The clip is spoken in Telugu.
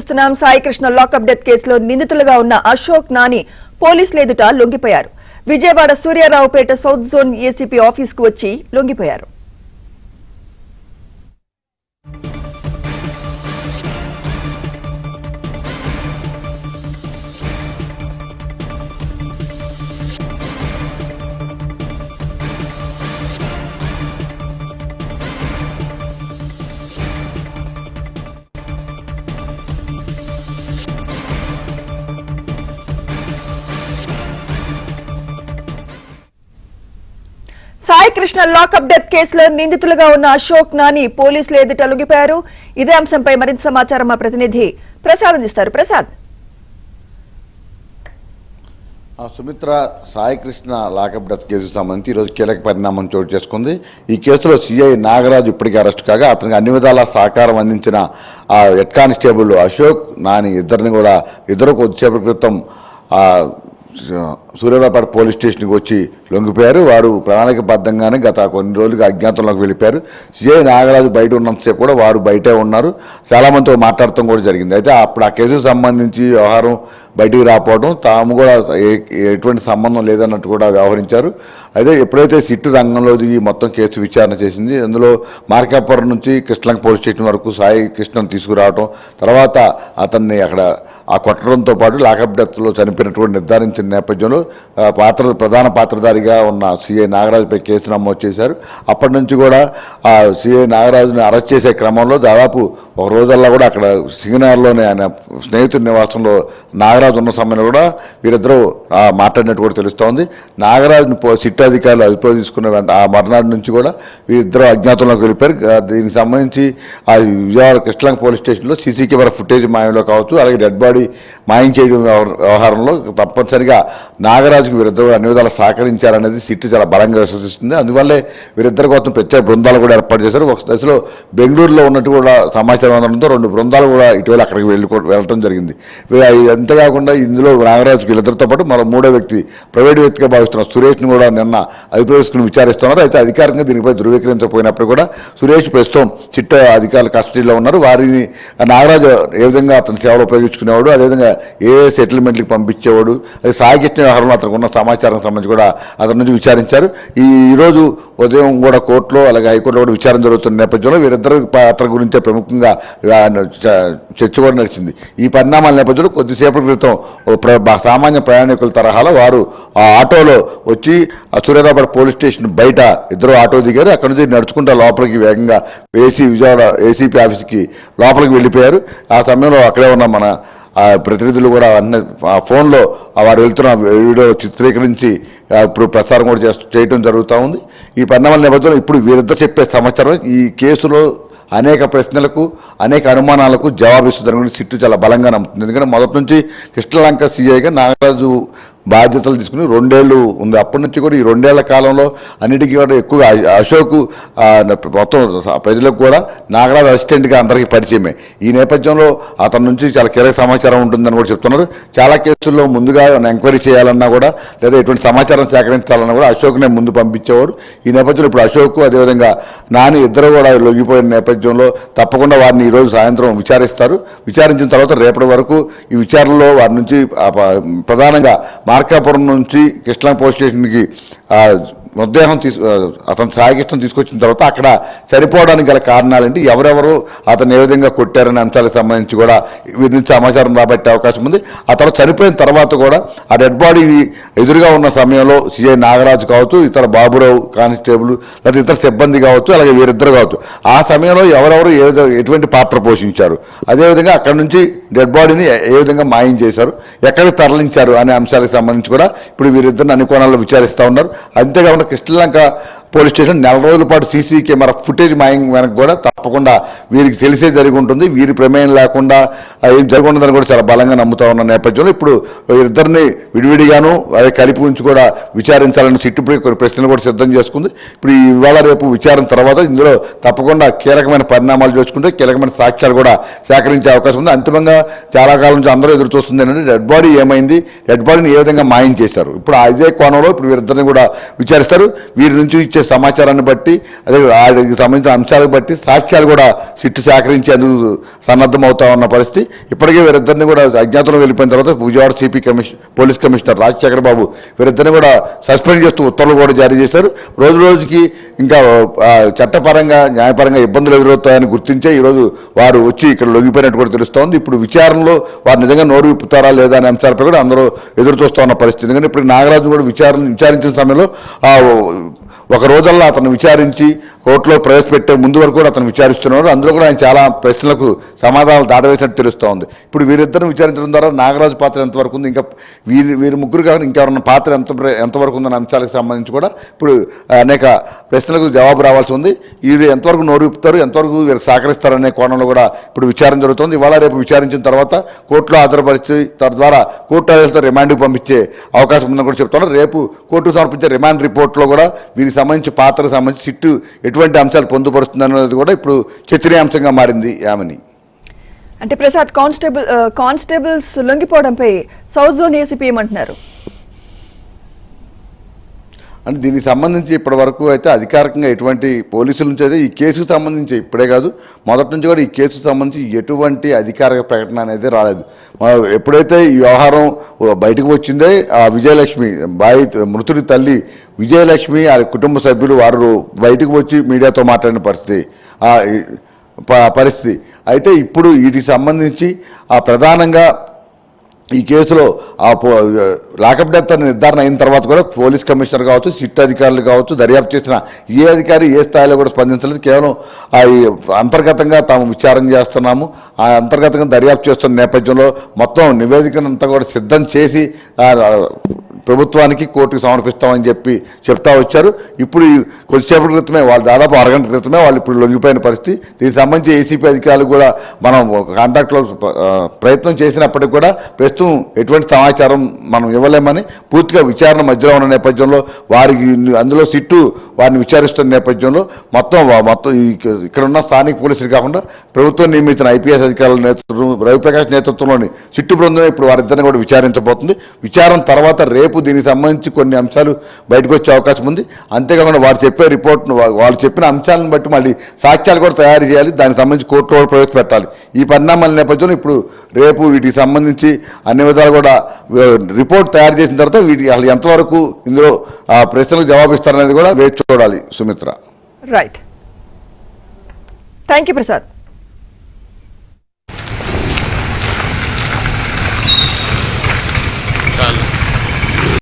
సాయి కృష్ణ లాకప్ డెత్ కేసులో నిందితులుగా ఉన్న అశోక్ నాని పోలీసుల ఎదుట లొంగిపోయారు. Vijayawada Suryaraopeta south zone ACP ఆఫీస్కు వచ్చి లొంగిపోయారు. సాయి కృష్ణ లాకప్ డెత్ కేసులో నిందితులుగా ఉన్న అశోక్ నాని పోలీసుల ఎదుట లొంగిపోయారు. ఇదే అంశంపై మరింత సమాచారం మా ప్రతినిధి ప్రసాద్ అందిస్తారు. ప్రసాద్, సుమిత్ర, సాయి కృష్ణ లాకప్ డెత్ కేసుకు సంబంధించి ఈరోజు కీలక పరిణామం చోటు చేసుకుంది. ఈ కేసులో సిఐ నాగరాజు ఇప్పటికే అరెస్ట్ కాగా అతనికి అన్ని విధాల సహకారం అందించిన హెడ్ కానిస్టేబుల్ అశోక్ నాని ఇద్దరు కొద్దిసేపటి క్రితం సూర్యారావుపేట పోలీస్ స్టేషన్కి వచ్చి లొంగిపోయారు. వారు ప్రణాళికబద్ధంగానే గత కొన్ని రోజులుగా అజ్ఞాతంలోకి వెళ్ళిపోయారు. సిఐ నాగరాజు బయట ఉన్నంతసేపు కూడా వారు బయటే ఉన్నారు. చాలామందితో మాట్లాడటం కూడా జరిగింది. అయితే అప్పుడు ఆ కేసుకు సంబంధించి వ్యవహారం బయటికి రాకపోవడం, తాము కూడా ఎటువంటి సంబంధం లేదన్నట్టు కూడా వ్యవహరించారు. అయితే ఎప్పుడైతే సిట్టు రంగంలో దిగి మొత్తం కేసు విచారణ చేసింది, అందులో మార్కాపురం నుంచి కృష్ణలంక పోలీస్ స్టేషన్ వరకు సాయి కృష్ణను తీసుకురావడం, తర్వాత అతన్ని అక్కడ కొట్టడంతో పాటు లాకప్ డెత్లో చనిపోయినటువంటి నిర్ధారించిన నేపథ్యంలో ప్రధాన పాత్రధారిగా ఉన్న సిఐ నాగరాజుపై కేసు నమోదు చేశారు. అప్పటి నుంచి కూడా ఆ సిఐ నాగరాజుని అరెస్ట్ చేసే క్రమంలో దాదాపు ఒక రోజల్లా కూడా అక్కడ సింగనగర్లోనే ఆయన స్నేహితుడి నివాసంలో నాగరాజు ఉన్న సమయంలో కూడా వీరిద్దరూ మాట్లాడినట్టు కూడా తెలుస్తోంది. నాగరాజుని సిట్ అధికారులు అదుపులో తీసుకున్న ఆ మర్నాడు నుంచి కూడా వీరిద్దరూ అజ్ఞాతంలోకి వెళ్ళిపోయారు. దీనికి సంబంధించి ఆ విజయవాడ కృష్ణలంక పోలీస్ స్టేషన్లో సీసీ కెమెరా ఫుటేజ్ మాయంలో కావచ్చు, అలాగే డెడ్ బాడీ మాయం చేయడం వ్యవహారంలో తప్పనిసరిగా నాగరాజుకు వీరిద్దరూ అన్ని విధాలు సహకరించారనేది సిట్టు చాలా బలంగా విశ్వసిస్తుంది. అందువల్లే వీరిద్దరి కోసం ప్రత్యేక బృందాలు కూడా ఏర్పాటు చేశారు. ఒక దశలో బెంగళూరులో ఉన్నట్టు కూడా సమాచారం అందడంతో 2 బృందాలు కూడా ఇటీవల అక్కడికి వెళ్ళటం జరిగింది. అంతేకాకుండా ఇందులో నాగరాజుకి వీళ్ళిద్దరితో పాటు మరో 3వ వ్యక్తి ప్రైవేట్ వ్యక్తిగా భావిస్తున్న సురేష్ను కూడా నిన్న అదుపులో తీసుకుని విచారిస్తున్నారు. అయితే అధికారికంగా దీనిపై ధృవీకరించకపోయినప్పుడు కూడా సురేష్ ప్రస్తుతం చిట్ట అధికారుల కస్టడీలో ఉన్నారు. వారిని నాగరాజు ఏ విధంగా అతని సేవలు ఉపయోగించుకునేవాడు, అదేవిధంగా ఏ సెటిల్మెంట్లకు పంపించేవాడు, అది సాగిచ్చిన వ్యవహారంలో అతనికి ఉన్న సమాచారం సంబంధించి కూడా అతని నుంచి విచారించారు. ఈరోజు ఉదయం కూడా కోర్టులో అలాగే హైకోర్టులో కూడా విచారణ జరుగుతున్న నేపథ్యంలో వీరిద్దరు పాత్ర గురించే ప్రముఖంగా చర్చ కూడా నడిచింది. ఈ పరిణామాల నేపథ్యంలో కొద్దిసేపటి క్రితం సామాన్య ప్రయాణికుల తరహాలో వారు ఆ ఆటోలో వచ్చి సూర్యారావుపేట పోలీస్ స్టేషన్ బయట ఇద్దరు ఆటో దిగారు. అక్కడి నుంచి నడుచుకుంటా లోపలికి వేగంగా విజయవాడ ఏసీపీ ఆఫీస్కి లోపలికి వెళ్ళిపోయారు. ఆ సమయంలో అక్కడే ఉన్న మన ప్రతినిధులు కూడా అన్ని ఫోన్లో వారు వెళ్తున్న వీడియో చిత్రీకరించి ఇప్పుడు ప్రసారం కూడా చేయడం జరుగుతూ ఉంది. ఈ పరిణామాల నేపథ్యంలో ఇప్పుడు వీరిద్దరు చెప్పే సమాచారం ఈ కేసులో అనేక ప్రశ్నలకు అనేక అనుమానాలకు జవాబిస్తుందని కూడా సిట్టు చాలా బలంగా నమ్ముతుంది. ఎందుకంటే మొదటి నుంచి కృష్ణలంక సీఐగా నాగరాజు బాధ్యతలు తీసుకుని 2 ఏళ్ళు ఉంది. అప్పటి నుంచి కూడా ఈ 2 ఏళ్ల కాలంలో అన్నిటికీ కూడా ఎక్కువగా అశోక్ మొత్తం ప్రజలకు కూడా నాగరాజు అసిస్టెంట్గా అందరికీ పరిచయమే. ఈ నేపథ్యంలో అతని నుంచి చాలా కీలక సమాచారం ఉంటుందని కూడా చెప్తున్నారు. చాలా కేసుల్లో ముందుగా ఎంక్వైరీ చేయాలన్నా కూడా లేదా ఎటువంటి సమాచారం సేకరించాలన్నా కూడా అశోక్నే ముందు పంపించేవారు. ఈ నేపథ్యంలో ఇప్పుడు అశోక్ అదేవిధంగా నాని ఇద్దరు కూడా లొంగిపోయిన నేపథ్యంలో తప్పకుండా వారిని ఈరోజు సాయంత్రం విచారిస్తారు. విచారించిన తర్వాత రేపటి వరకు ఈ విచారణలో వారి నుంచి ప్రధానంగా మార్కాపురం నుంచి కృష్ణలంక పోలీస్ స్టేషన్కి మృతదేహం అతను సాయి కృష్ణ తీసుకొచ్చిన తర్వాత అక్కడ చనిపోవడానికి గల కారణాలేంటి, ఎవరెవరు అతను ఏ విధంగా కొట్టారనే అంశాలకు సంబంధించి కూడా వీరి నుంచి సమాచారం రాబట్టే అవకాశం ఉంది. ఆ తర్వాత చనిపోయిన తర్వాత కూడా ఆ డెడ్ బాడీ ఎదురుగా ఉన్న సమయంలో సిఐ నాగరాజు కావచ్చు, ఇతర బాబురావు కానిస్టేబుల్ లేదా ఇతర సిబ్బంది కావచ్చు, అలాగే వీరిద్దరు కావచ్చు, ఆ సమయంలో ఎవరెవరు ఎటువంటి పాత్ర పోషించారు, అదేవిధంగా అక్కడి నుంచి డెడ్ బాడీని ఏ విధంగా మాయం చేశారు, ఎక్కడికి తరలించారు అనే అంశాలకు సంబంధించి కూడా ఇప్పుడు వీరిద్దరిని అన్ని కోణాల్లో విచారిస్తూ ఉన్నారు. అంతేకాకుండా కృష్ణలంక పోలీస్ స్టేషన్ 4 రోజుల పాటు సీసీ కెమెరా ఫుటేజ్ మాయం వెనక కూడా తప్పకుండా వీరికి తెలిసే జరిగి ఉంటుంది. వీరి ప్రమేయం లేకుండా ఏం జరగకుంటుందని కూడా చాలా బలంగా నమ్ముతా ఉన్న నేపథ్యంలో ఇప్పుడు ఇద్దరిని విడివిడిగాను అదే కలిపి ఉంచి కూడా విచారించాలని సిట్టుపై కొన్ని ప్రశ్నలు కూడా సిద్ధం చేసుకుంది. ఇప్పుడు ఇవాళ రేపు విచారణ తర్వాత ఇందులో తప్పకుండా కీలకమైన పరిణామాలు చూసుకుంటే కీలకమైన సాక్ష్యాలు కూడా సేకరించే అవకాశం ఉంది. అంతిమంగా చాలా కాలం నుంచి అందరూ ఎదురు చూస్తుంది ఏంటంటే డెడ్ బాడీ ఏమైంది, డెడ్ బాడీని ఏ విధంగా మాయం చేశారు. ఇప్పుడు అదే కోణంలో ఇప్పుడు వీరిద్దరిని కూడా విచారిస్తారు. వీరి నుంచి వచ్చే సమాచారాన్ని బట్టి అదే వాటికి సంబంధించిన అంశాలను బట్టి సాక్ష్యాలు కూడా సిట్టు సేకరించేందుకు సన్నద్ధమవుతా ఉన్న పరిస్థితి. ఇప్పటికే వీరిద్దరిని కూడా అజ్ఞాతంలో వెళ్ళిపోయిన తర్వాత Vijayawada CP police commissioner Rajasekhara Babu వీరిద్దరిని కూడా సస్పెండ్ చేస్తూ ఉత్తర్వులు కూడా జారీ చేశారు. రోజు రోజుకి ఇంకా చట్టపరంగా న్యాయపరంగా ఇబ్బందులు ఎదురవుతాయని గుర్తించే ఈరోజు వారు వచ్చి ఇక్కడ లొంగిపోయినట్టు కూడా తెలుస్తోంది. ఇప్పుడు విచారణలో వారు నిజంగా నోరు విప్పుతారా లేదా అనే అంశాలపై కూడా అందరూ ఎదురు చూస్తూ ఉన్న పరిస్థితి. ఎందుకంటే ఇప్పుడు నాగరాజు కూడా విచారించిన సమయంలో ఒక రోజుల్లో అతను విచారించి కోర్టులో ప్రవేశపెట్టే ముందు వరకు కూడా అతను విచారిస్తున్నారు. అందులో కూడా ఆయన చాలా ప్రశ్నలకు సమాధానాలు దాటవేసినట్టు తెలుస్తోంది. ఇప్పుడు వీరిద్దరిని విచారించడం ద్వారా నాగరాజు పాత్ర ఎంతవరకు ఉంది, ఇంకా వీరి ముగ్గురు కాకుండా ఇంకెవరన్నా పాత్ర ఎంతవరకు ఉందన్న అంశాలకు సంబంధించి కూడా ఇప్పుడు అనేక ప్రశ్నలకు జవాబు రావాల్సి ఉంది. వీరు ఎంతవరకు నోరు విప్పుతారు, ఎంతవరకు వీరికి సహకరిస్తారనే కోణంలో కూడా ఇప్పుడు విచారణ జరుగుతుంది. ఇవాళ రేపు విచారించిన తర్వాత కోర్టులో హాజరుపరిచి తద్వారా కోర్టు ఆదేశాలతో రిమాండ్కి పంపించే అవకాశం ఉందని కూడా చెప్తున్నారు. రేపు కోర్టుకు సమర్పించే రిమాండ్ రిపోర్ట్లో కూడా వీరికి సంబంధించి పాత్రకు సంబంధించి సిట్టు ఎటువంటి అంశాలు పొందుపరుస్తుంది అన్నది కూడా ఇప్పుడు చర్చనీయాంశంగా మారింది. యామిని, అంటే ప్రసాద్, కానిస్టేబుల్స్ లొంగిపోవడంపై సౌత్ జోన్ ఏసీపీ ఏమంటున్నారు? అంటే దీనికి సంబంధించి ఇప్పటి వరకు అయితే అధికారికంగా ఎటువంటి పోలీసుల నుంచి అయితే ఈ కేసుకు సంబంధించి ఇప్పుడే కాదు మొదటి నుంచి కూడా ఈ కేసుకు సంబంధించి ఎటువంటి అధికారిక ప్రకటన అనేది రాలేదు. ఎప్పుడైతే ఈ వ్యవహారం బయటకు వచ్చిందే ఆ విజయలక్ష్మి మృతుడి తల్లి విజయలక్ష్మి ఆ కుటుంబ సభ్యులు వారు బయటకు వచ్చి మీడియాతో మాట్లాడిన పరిస్థితి అయితే ఇప్పుడు వీటికి సంబంధించి ప్రధానంగా ఈ కేసులో లాకప్ డెత్ నిర్ధారణ అయిన తర్వాత కూడా పోలీస్ కమిషనర్ కావచ్చు, సిట్ అధికారులు కావచ్చు, దర్యాప్తు చేసిన ఏ అధికారి ఏ స్థాయిలో కూడా స్పందించలేదు. కేవలం అంతర్గతంగా తాము విచారణ చేస్తున్నాము, ఆ అంతర్గతంగా దర్యాప్తు చేస్తున్న నేపథ్యంలో మొత్తం నివేదికనంతా కూడా సిద్ధం చేసి ప్రభుత్వానికి కోర్టుకు సమర్పిస్తామని చెప్తా వచ్చారు. ఇప్పుడు కొద్దిసేపటి క్రితమే వాళ్ళు దాదాపు అరగంట క్రితమే వాళ్ళు ఇప్పుడు లొంగిపోయిన పరిస్థితి. దీనికి సంబంధించి ఏసీపీ అధికారులు కూడా మనం కాంటాక్ట్లో ప్రయత్నం చేసినప్పటికీ కూడా ప్రస్తుతం ఎటువంటి సమాచారం మనం ఇవ్వలేమని పూర్తిగా విచారణ మధ్యలో ఉన్న నేపథ్యంలో వారికి అందులో సిట్టు వారిని విచారిస్తున్న నేపథ్యంలో మొత్తం ఇక్కడ ఉన్న స్థానిక పోలీసులు కాకుండా ప్రభుత్వం నియమించిన ఐపీఎస్ అధికారుల నేతృత్వం రవిప్రకాష్ నేతృత్వంలోని సిట్టు బృందం ఇప్పుడు వారిద్దరిని కూడా విచారించబోతుంది. విచారణ తర్వాత రేపు దీనికి సంబంధించి కొన్ని అంశాలు బయటకు వచ్చే అవకాశం ఉంది. అంతేకాకుండా వారు చెప్పే రిపోర్ట్ను వాళ్ళు చెప్పిన అంశాలను బట్టి మళ్ళీ సాక్ష్యాలు కూడా తయారు చేయాలి, దానికి సంబంధించి కోర్టులో ప్రవేశపెట్టాలి. ఈ పరిణామాల నేపథ్యంలో ఇప్పుడు రేపు వీటికి సంబంధించి అన్ని విధాలు కూడా రిపోర్ట్ తయారు చేసిన తర్వాత వీటికి అసలు ఎంతవరకు ఇందులో ప్రశ్నలకు జవాబిస్తారనేది కూడా వేచి చూడాలి. Sumitra, right, thank you Prasad.